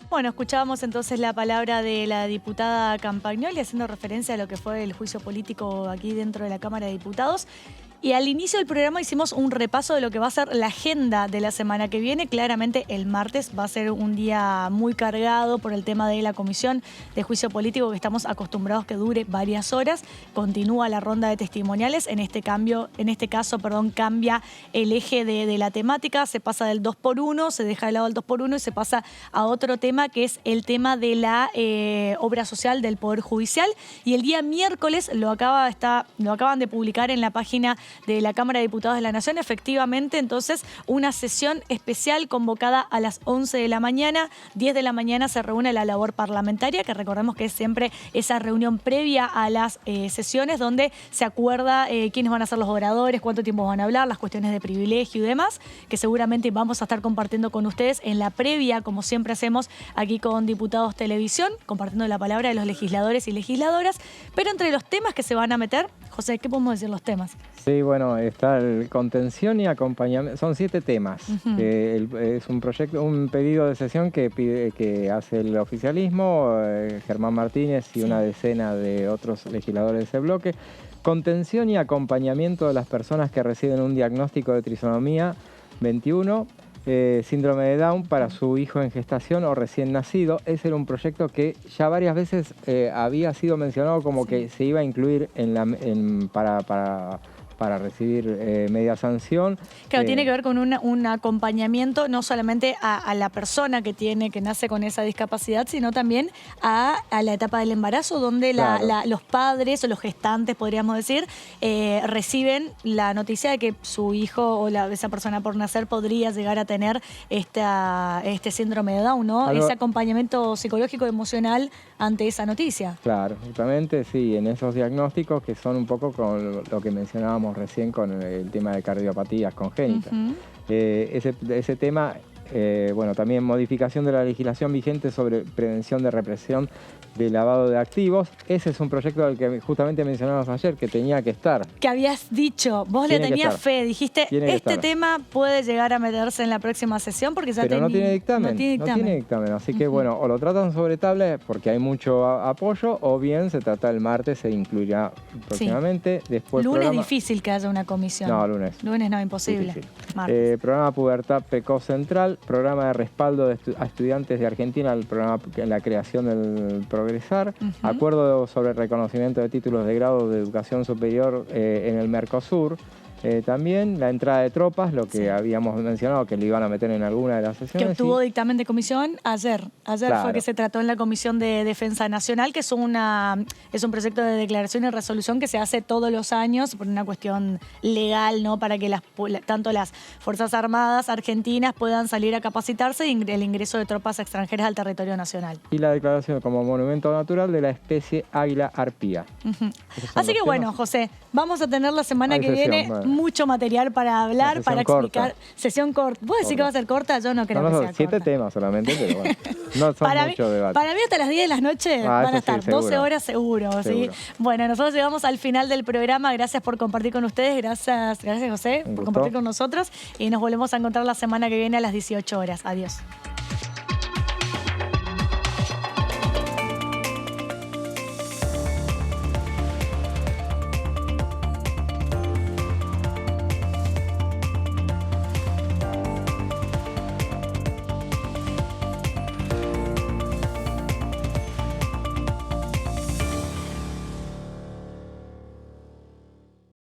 Bueno, escuchábamos entonces la palabra de la diputada Campagnoli haciendo referencia a lo que fue el juicio político aquí dentro de la Cámara de Diputados. Y al inicio del programa hicimos un repaso de lo que va a ser la agenda de la semana que viene. Claramente el martes va a ser un día muy cargado por el tema de la comisión de juicio político que estamos acostumbrados que dure varias horas. Continúa la ronda de testimoniales. En este caso, cambia el eje de la temática. Se pasa del 2x1, se deja de lado el 2x1 y se pasa a otro tema que es el tema de la obra social del Poder Judicial. Y el día miércoles lo acaban de publicar en la página de la Cámara de Diputados de la Nación, efectivamente, entonces una sesión especial convocada a las 11 de la mañana, 10 de la mañana se reúne la labor parlamentaria, que recordemos que es siempre esa reunión previa a las sesiones donde se acuerda quiénes van a ser los oradores, cuánto tiempo van a hablar, las cuestiones de privilegio y demás, que seguramente vamos a estar compartiendo con ustedes en la previa, como siempre hacemos aquí con Diputados Televisión, compartiendo la palabra de los legisladores y legisladoras, pero entre los temas que se van a meter, José, ¿qué podemos decir los temas? Sí, bueno, está el contención y acompañamiento. Son 7 temas. Es un pedido de sesión que hace el oficialismo, Germán Martínez y una decena de otros legisladores de ese bloque. Contención y acompañamiento de las personas que reciben un diagnóstico de trisonomía 21, síndrome de Down para su hijo en gestación o recién nacido. Ese era un proyecto que ya varias veces había sido mencionado como que se iba a incluir para recibir media sanción. Claro, tiene que ver con un acompañamiento no solamente a la persona que nace con esa discapacidad, sino también a la etapa del embarazo, donde claro, los padres o los gestantes, podríamos decir, reciben la noticia de que su hijo o esa persona por nacer podría llegar a tener este síndrome de Down, ¿no? Ese acompañamiento psicológico y emocional ante esa noticia. Claro, justamente sí, en esos diagnósticos que son un poco con lo que mencionábamos recién con el tema de cardiopatías congénitas. Ese tema bueno, también modificación de la legislación vigente sobre prevención de represión de lavado de activos. Ese es un proyecto del que justamente mencionamos ayer, que tenía que estar. Que habías dicho, vos le tenías fe, dijiste, este tema puede llegar a meterse en la próxima sesión porque ya no tiene dictamen. No tiene dictamen. Así que bueno, o lo tratan sobre tabla porque hay mucho apoyo, o bien se trata el martes, se incluirá próximamente. Después lunes difícil que haya una comisión. No, lunes. Lunes no, imposible. Programa Pubertad Precoz Central, programa de respaldo a estudiantes de Argentina, el programa en la creación del Progresar, acuerdo sobre reconocimiento de títulos de grado de educación superior en el Mercosur. También la entrada de tropas, lo que habíamos mencionado, que le iban a meter en alguna de las sesiones. Que obtuvo dictamen de comisión ayer. Ayer fue que se trató en la Comisión de Defensa Nacional, que es un proyecto de declaración y resolución que se hace todos los años por una cuestión legal, ¿no? Para que tanto las Fuerzas Armadas argentinas puedan salir a capacitarse y el ingreso de tropas extranjeras al territorio nacional. Y la declaración como monumento natural de la especie águila arpía. Así que bueno, José, vamos a tener la semana que viene mucho material para hablar, para explicar. Sesión corta. ¿Vos decís que va a ser corta? Yo no creo que sea corta. 7 temas solamente, pero bueno, no son mucho debate. Para mí hasta las 10 de la noche van a estar 12 horas seguro. ¿Sí? Bueno, nosotros llegamos al final del programa. Gracias por compartir con ustedes. Gracias José, por compartir con nosotros. Y nos volvemos a encontrar la semana que viene a las 18 horas. Adiós.